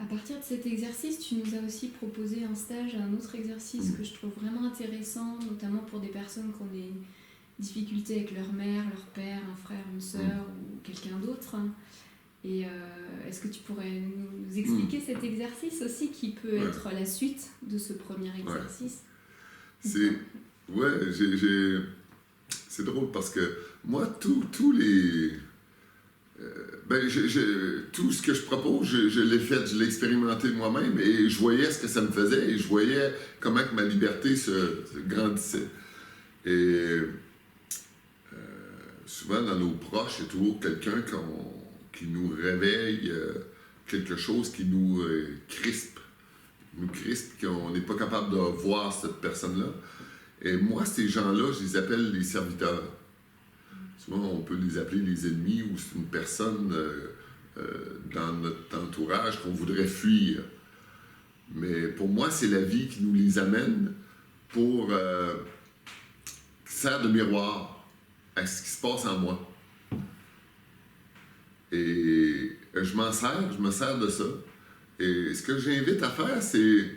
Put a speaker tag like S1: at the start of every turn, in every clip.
S1: À partir de cet exercice, tu nous as aussi proposé un stage, un autre exercice que je trouve vraiment intéressant, notamment pour des personnes qui ont des difficultés avec leur mère, leur père, un frère, une sœur ou quelqu'un d'autre. Et est-ce que tu pourrais nous expliquer cet exercice aussi qui peut être la suite de ce premier exercice?
S2: C'est drôle parce que moi, tous les... tout ce que je propose, je l'ai fait, je l'ai expérimenté moi-même et je voyais ce que ça me faisait et je voyais comment que ma liberté se grandissait. Et souvent dans nos proches, il y a toujours quelqu'un qui nous réveille, quelque chose qui nous crispe, qu'on n'est pas capable de voir cette personne-là. Et moi, ces gens-là, je les appelle les serviteurs. Souvent, on peut les appeler les ennemis ou c'est une personne dans notre entourage qu'on voudrait fuir. Mais pour moi, c'est la vie qui nous les amène pour qui sert de miroir à ce qui se passe en moi. Et je me sers de ça. Et ce que j'invite à faire, c'est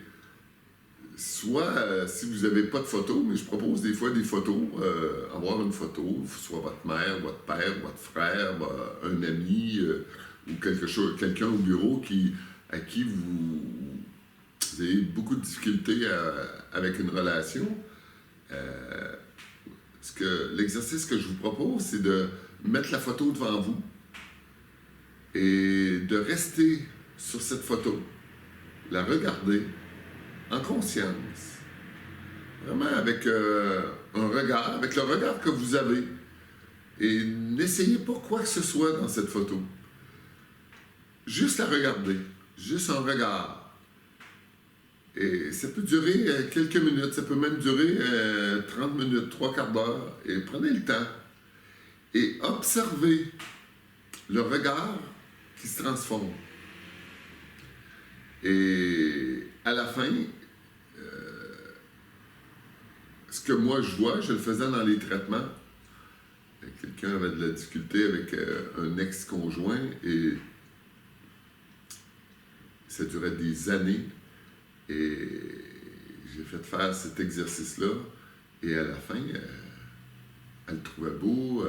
S2: soit, si vous n'avez pas de photos, mais je propose des fois des photos, avoir une photo, soit votre mère, votre père, votre frère, un ami, ou quelqu'un au bureau à qui vous avez beaucoup de difficultés avec une relation. L'exercice que je vous propose, c'est de mettre la photo devant vous et de rester sur cette photo, la regarder en conscience, vraiment avec un regard, avec le regard que vous avez. Et n'essayez pas quoi que ce soit dans cette photo. Juste la regarder, juste un regard. Et ça peut durer quelques minutes, ça peut même durer 30 minutes, 3/4 d'heure. Et prenez le temps et observez le regard qui se transforme. Et à la fin, ce que moi je vois, je le faisais dans les traitements. Quelqu'un avait de la difficulté avec un ex-conjoint et ça durait des années. Et j'ai fait faire cet exercice-là. Et à la fin, elle le trouvait beau.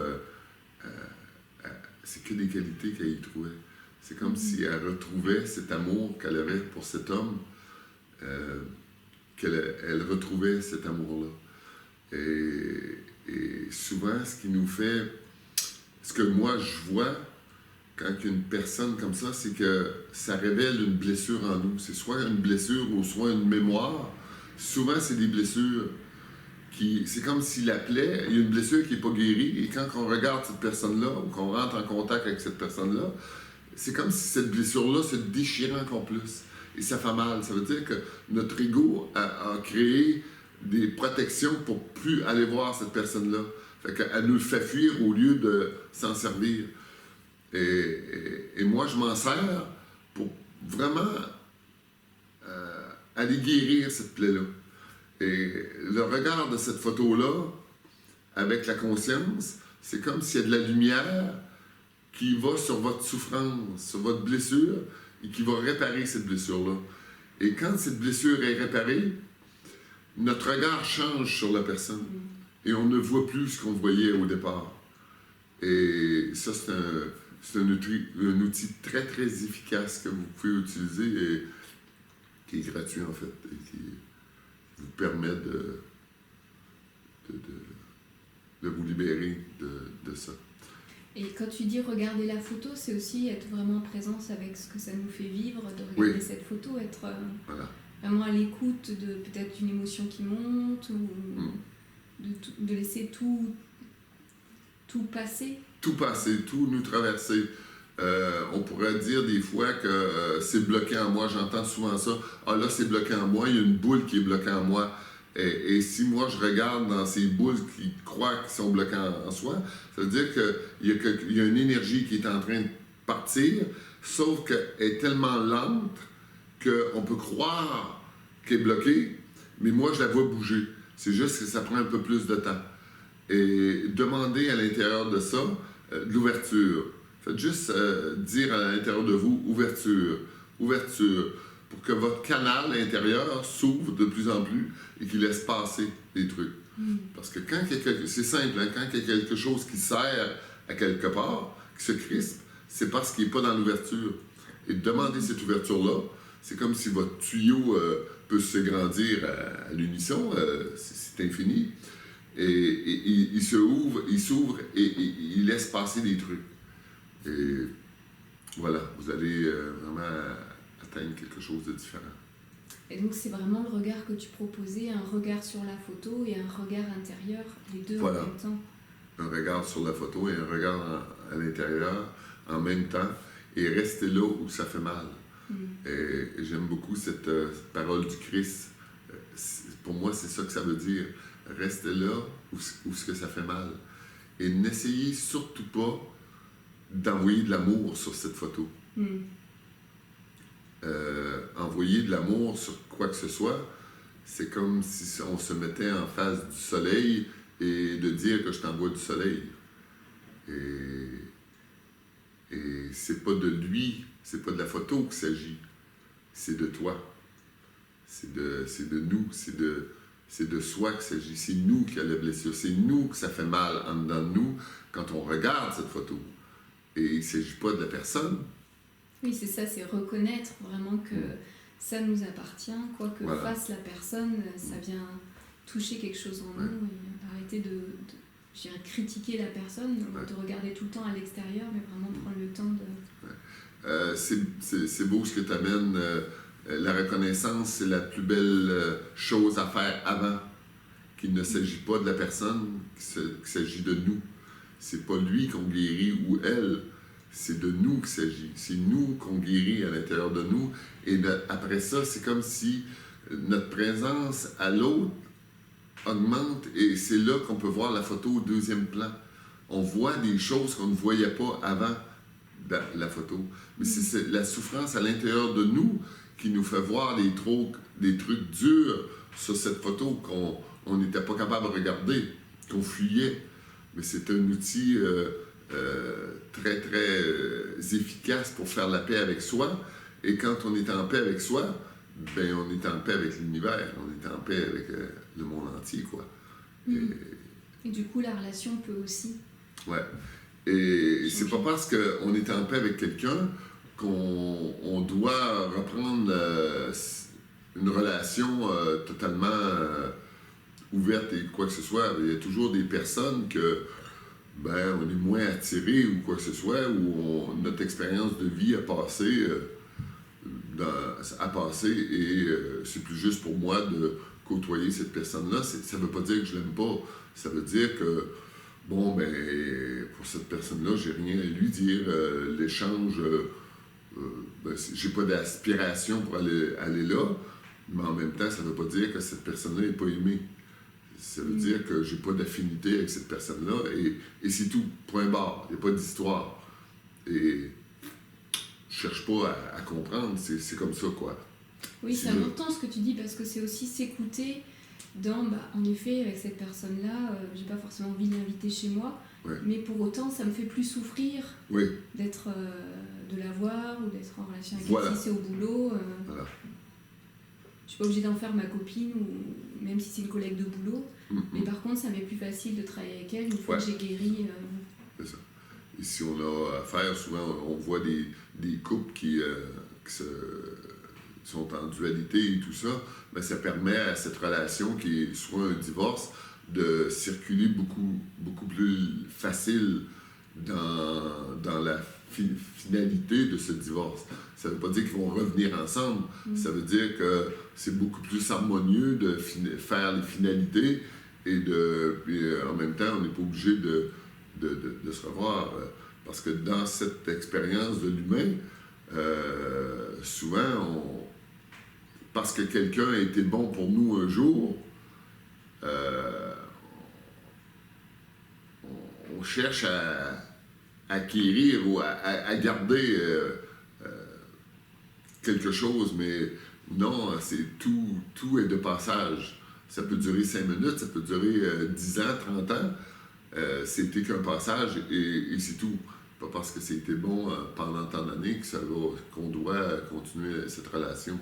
S2: C'est que des qualités qu'elle y trouvait. C'est comme si elle retrouvait cet amour qu'elle avait pour cet homme, elle retrouvait cet amour-là. Et souvent, ce que moi je vois quand il y a une personne comme ça, c'est que ça révèle une blessure en nous. C'est soit une blessure ou soit une mémoire. Souvent, c'est des blessures c'est comme si la plaie, il y a une blessure qui n'est pas guérie, et quand on regarde cette personne-là, ou qu'on rentre en contact avec cette personne-là, c'est comme si cette blessure-là se déchirait encore plus. Et ça fait mal. Ça veut dire que notre ego a créé des protections pour plus aller voir cette personne-là. Fait qu'elle nous le fait fuir au lieu de s'en servir. Et moi, je m'en sers pour vraiment aller guérir cette plaie-là. Et le regard de cette photo-là, avec la conscience, c'est comme s'il y a de la lumière qui va sur votre souffrance, sur votre blessure, et qui va réparer cette blessure-là. Et quand cette blessure est réparée, notre regard change sur la personne. Et on ne voit plus ce qu'on voyait au départ. Et ça, c'est un outil très, très efficace que vous pouvez utiliser et qui est gratuit, en fait, et qui vous permet de vous libérer de ça.
S1: Et quand tu dis regarder la photo, c'est aussi être vraiment en présence avec ce que ça nous fait vivre, de regarder cette photo, être vraiment à l'écoute de peut-être une émotion qui monte, ou de laisser tout passer. Tout passer,
S2: tout nous traverser. On pourrait dire des fois que c'est bloqué en moi. J'entends souvent ça. Ah là, c'est bloqué en moi. Il y a une boule qui est bloquée en moi. Et si moi, je regarde dans ces boules qui croient qu'ils sont bloquées en soi, ça veut dire qu'il y a une énergie qui est en train de partir, sauf qu'elle est tellement lente qu'on peut croire qu'elle est bloquée, mais moi, je la vois bouger. C'est juste que ça prend un peu plus de temps. Et demander à l'intérieur de ça de l'ouverture. Faites juste dire à l'intérieur de vous, ouverture. ouverture, pour que votre canal intérieur s'ouvre de plus en plus et qu'il laisse passer des trucs. Parce que quand c'est simple, hein, quand il y a quelque chose qui sert à quelque part, qui se crispe, c'est parce qu'il n'est pas dans l'ouverture. Et demander cette ouverture-là, c'est comme si votre tuyau peut se grandir à l'unisson, c'est infini. Et il s'ouvre et il laisse passer des trucs. Et voilà, vous allez vraiment atteindre quelque chose de différent.
S1: Et donc c'est vraiment le regard que tu proposais, un regard sur la photo et un regard intérieur, les deux en même temps.
S2: Un regard sur la photo et un regard à l'intérieur en même temps, et rester là où ça fait mal. Et j'aime beaucoup cette parole du Christ. Pour moi, c'est ça que ça veut dire. Restez là où ce que ça fait mal. Et n'essayez surtout pas d'envoyer de l'amour sur cette photo. Envoyer de l'amour sur quoi que ce soit, c'est comme si on se mettait en face du soleil et de dire que je t'envoie du soleil. Et c'est pas de lui, c'est pas de la photo qu'il s'agit, c'est de toi. C'est de nous, c'est de soi qu'il s'agit. C'est nous qui a la blessure, c'est nous que ça fait mal en dedans de nous quand on regarde cette photo. Et il ne s'agit pas de la personne.
S1: Oui, c'est ça, c'est reconnaître vraiment que ça nous appartient, quoi que fasse la personne, ça vient toucher quelque chose en nous, et arrêter de je dirais, critiquer la personne, de regarder tout le temps à l'extérieur, mais vraiment prendre le temps de...
S2: C'est beau ce que tu amènes. La reconnaissance, c'est la plus belle chose à faire avant. Qu'il ne s'agit pas de la personne, qu'il s'agit de nous. C'est pas lui qu'on guérit ou elle, c'est de nous qu'il s'agit. C'est nous qu'on guérit à l'intérieur de nous. Et après ça, c'est comme si notre présence à l'autre augmente, et c'est là qu'on peut voir la photo au deuxième plan. On voit des choses qu'on ne voyait pas avant la photo. Mais c'est la souffrance à l'intérieur de nous qui nous fait voir des trucs durs sur cette photo qu'on n'était pas capable de regarder, qu'on fuyait. Mais c'est un outil très, très efficace pour faire la paix avec soi. Et quand on est en paix avec soi, ben on est en paix avec l'univers, on est en paix avec le monde entier, quoi.
S1: Et du coup, la relation peut aussi...
S2: Ouais. Et c'est pas parce qu'on est en paix avec quelqu'un qu'on doit reprendre une relation totalement ouverte et quoi que ce soit. Il y a toujours des personnes que on est moins attiré ou quoi que ce soit, où notre expérience de vie a passé... et c'est plus juste pour moi de côtoyer cette personne-là. Ça ne veut pas dire que je l'aime pas. Ça veut dire que, pour cette personne-là, j'ai rien à lui dire. L'échange, j'ai pas d'aspiration pour aller là, mais en même temps, ça ne veut pas dire que cette personne-là n'est pas aimée. Ça veut dire que j'ai pas d'affinité avec cette personne-là, et c'est tout. Point barre. Il n'y a pas d'histoire. Et je cherche pas à comprendre, c'est comme ça, quoi.
S1: Oui, c'est important ce que tu dis, parce que c'est aussi s'écouter dans, en effet, avec cette personne-là, j'ai pas forcément envie de l'inviter chez moi, mais pour autant, ça me fait plus souffrir d'être, de la voir ou d'être en relation avec elle si c'est au boulot. Je suis pas obligée d'en faire ma copine, ou même si c'est une collègue de boulot, mais par contre, ça m'est plus facile de travailler avec elle une fois que j'ai guéri.
S2: C'est ça. Et si on a affaire, souvent, on voit des couples qui sont en dualité et tout ça, ça permet à cette relation qui est soit un divorce de circuler beaucoup plus facile dans la finalité de ce divorce. Ça ne veut pas dire qu'ils vont revenir ensemble, ça veut dire que c'est beaucoup plus harmonieux de faire les finalités et en même temps, on n'est pas obligé de se revoir, parce que dans cette expérience de l'humain, souvent, parce que quelqu'un a été bon pour nous un jour, on cherche à acquérir ou à garder quelque chose, mais non, c'est tout est de passage. Ça peut durer 5 minutes, ça peut durer 10 ans, 30 ans. C'était qu'un passage et c'est tout. pas parce que c'était bon pendant tant d'années qu'on doit continuer cette relation.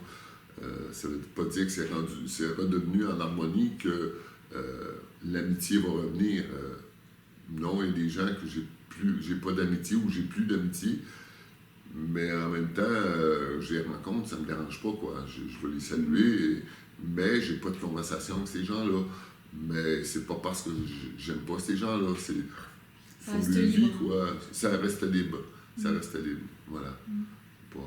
S2: Ça ne veut pas dire que c'est redevenu en harmonie que l'amitié va revenir. Non, il y a des gens que j'ai pas d'amitié ou j'ai plus d'amitié, mais en même temps, je les rencontre, ça me dérange pas, quoi. Je vais les saluer, mais j'ai pas de conversation avec ces gens-là. Mais c'est pas parce que j'aime pas ces gens-là,
S1: Ça reste libre.
S2: quoi. Ça reste libre. Ça reste libre, voilà. Pas,